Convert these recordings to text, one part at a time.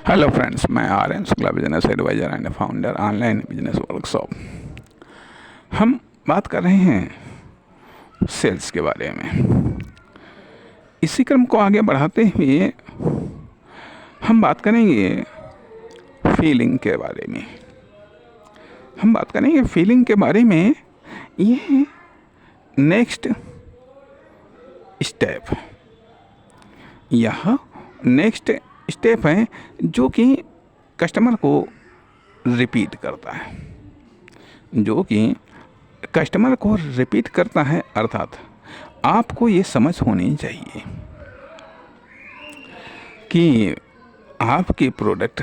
Hello friends, मैं R N Shukla, business advisor and founder online business workshop. हम बात कर रहे हैं सेल्स के बारे में। इसी क्रम को आगे बढ़ाते हुए हम बात करेंगे फीलिंग के बारे में। फीलिंग के बारे में। ये नेक्स्ट स्टेप, यह नेक्स्ट स्टेप है जो कि कस्टमर को रिपीट करता है, अर्थात आपको ये समझ होनी चाहिए कि आपके प्रोडक्ट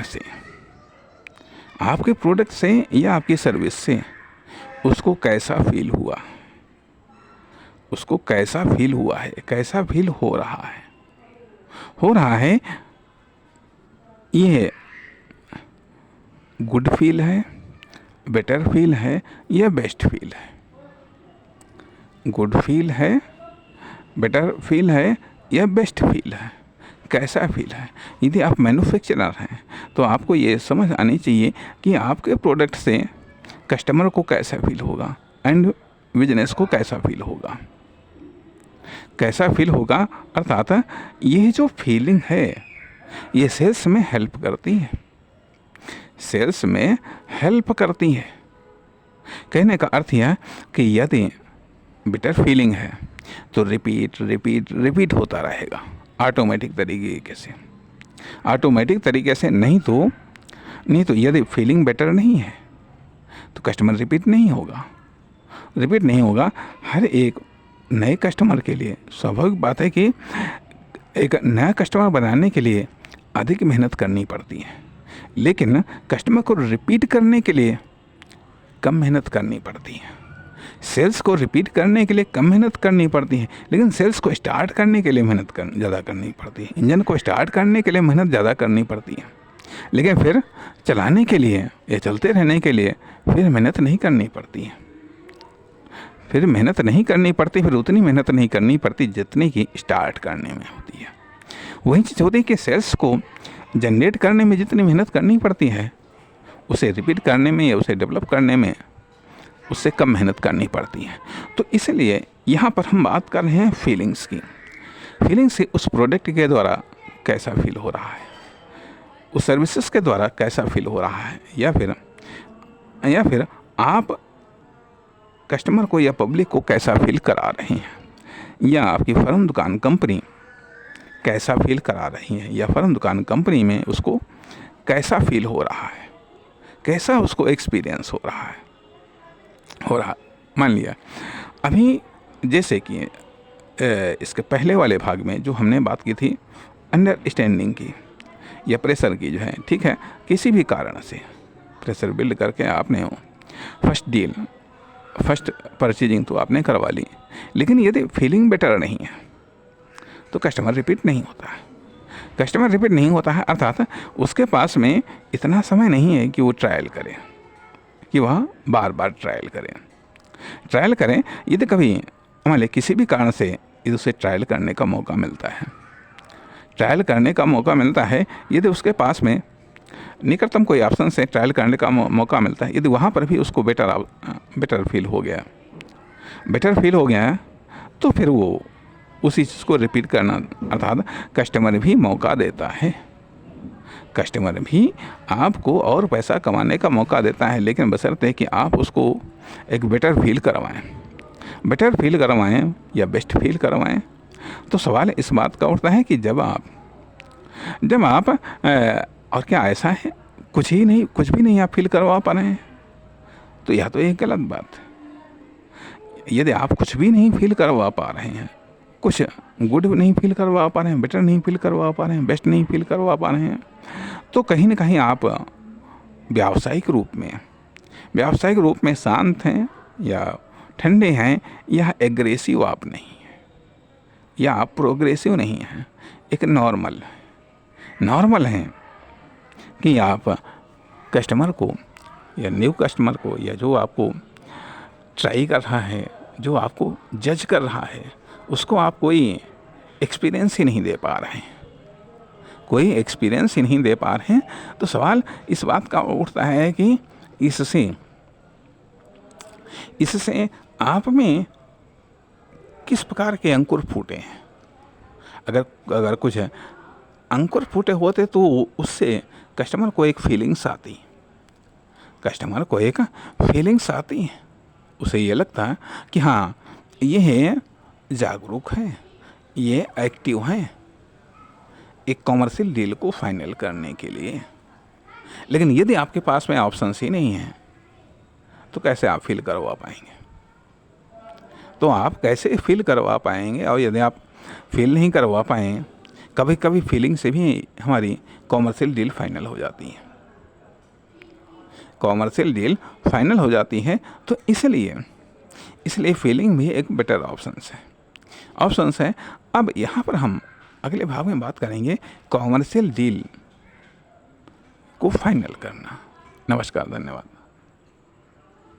से या आपकी सर्विस से उसको कैसा फील हुआ, कैसा फील हो रहा है। ये गुड फील है, बेटर फील है या बेस्ट फील है। गुड फील है, बेटर फील है या बेस्ट फील है, कैसा फील है। यदि आप मैन्युफैक्चरर हैं तो आपको ये समझ आनी चाहिए कि आपके प्रोडक्ट से कस्टमर को कैसा फील होगा एंड बिजनेस को कैसा फील होगा। अर्थात ये जो फीलिंग है ये सेल्स में हेल्प करती है। कहने का अर्थ यह कि यदि बेटर फीलिंग है तो रिपीट होता रहेगा ऑटोमेटिक तरीके से। नहीं तो यदि फीलिंग बेटर नहीं है तो कस्टमर रिपीट नहीं होगा। हर एक नए कस्टमर के लिए स्वाभाविक बात है कि एक नया कस्टमर बनाने के लिए अधिक मेहनत करनी पड़ती है, लेकिन कस्टमर को रिपीट करने के लिए कम मेहनत करनी पड़ती है। सेल्स को रिपीट करने के लिए कम मेहनत करनी पड़ती है, लेकिन सेल्स को स्टार्ट करने के लिए ज़्यादा करनी पड़ती है। इंजन को स्टार्ट करने के लिए मेहनत ज़्यादा करनी पड़ती है, लेकिन फिर चलाने के लिए या चलते रहने के लिए फिर मेहनत नहीं करनी पड़ती। फिर उतनी मेहनत नहीं करनी पड़ती जितनी कि स्टार्ट करने में होती है। वही चीज़ होती है कि सेल्स को जनरेट करने में जितनी मेहनत करनी पड़ती है, उसे रिपीट करने में या उसे डेवलप करने में उससे कम मेहनत करनी पड़ती है। तो इसलिए यहाँ पर हम बात कर रहे हैं फीलिंग्स की। फीलिंग्स से उस प्रोडक्ट के द्वारा कैसा फील हो रहा है, उस सर्विसेज के द्वारा कैसा फील हो रहा है, या फिर आप कस्टमर को या पब्लिक को कैसा फील करा रहे हैं, या आपकी फर्म दुकान कंपनी कैसा फील करा रही है, या फर्म दुकान कंपनी में उसको कैसा फील हो रहा है, कैसा उसको एक्सपीरियंस हो रहा है। मान लिया अभी जैसे कि इसके पहले वाले भाग में जो हमने बात की थी अंडरस्टैंडिंग की या प्रेशर की, जो है ठीक है, किसी भी कारण से प्रेशर बिल्ड करके आपने फर्स्ट परचेजिंग तो आपने करवा ली, लेकिन यदि फीलिंग बेटर नहीं है तो कस्टमर रिपीट नहीं होता है। अर्थात उसके पास में इतना समय नहीं है कि वो ट्रायल करे, कि वह बार बार ट्रायल करें। यदि कभी मान लीजिए किसी भी कारण से यदि उसे ट्रायल करने का मौका मिलता है, यदि उसके पास में निकटतम कोई ऑप्शन से ट्रायल करने का मौका मिलता है, यदि वहाँ पर भी उसको बेटर फील हो गया तो फिर वो उसी चीज़ को रिपीट करना, अर्थात कस्टमर भी मौका देता है। कस्टमर भी आपको और पैसा कमाने का मौका देता है, लेकिन बशर्ते कि आप उसको एक बेटर फील करवाएं या बेस्ट फील करवाएं। तो सवाल इस बात का उठता है कि जब आप और क्या ऐसा है कुछ भी नहीं आप फील करवा पा रहे हैं, तो यह तो एक गलत बात है। यदि आप कुछ भी नहीं फील करवा पा रहे हैं, कुछ गुड नहीं फील करवा पा रहे हैं, बेटर नहीं फील करवा पा रहे हैं, बेस्ट नहीं फील करवा पा रहे हैं, तो कहीं ना कहीं आप व्यावसायिक रूप में शांत हैं या ठंडे हैं, या एग्रेसिव आप नहीं हैं, या आप प्रोग्रेसिव नहीं हैं, एक नॉर्मल हैं कि आप कस्टमर को या न्यू कस्टमर को, या जो आपको ट्राई कर रहा है, जो आपको जज कर रहा है, उसको आप कोई एक्सपीरियंस ही नहीं दे पा रहे हैं, कोई एक्सपीरियंस ही नहीं दे पा रहे हैं, तो सवाल इस बात का उठता है कि इससे आप में किस प्रकार के अंकुर फूटे हैं। अगर कुछ अंकुर फूटे होते तो उससे कस्टमर को एक फीलिंग्स आती, उसे ये लगता है कि हाँ ये जागरूक है, ये एक्टिव है एक कॉमर्शियल डील को फाइनल करने के लिए। लेकिन यदि आपके पास में ऑप्शंस ही नहीं है तो कैसे आप फील करवा पाएंगे? और यदि आप फील नहीं करवा पाएँ, कभी कभी फीलिंग से भी हमारी कॉमर्शियल डील फाइनल हो जाती है। तो इसलिए फीलिंग भी एक बेटर ऑप्शंस है। अब यहाँ पर हम अगले भाग में बात करेंगे कॉमर्शियल डील को फाइनल करना। नमस्कार, धन्यवाद।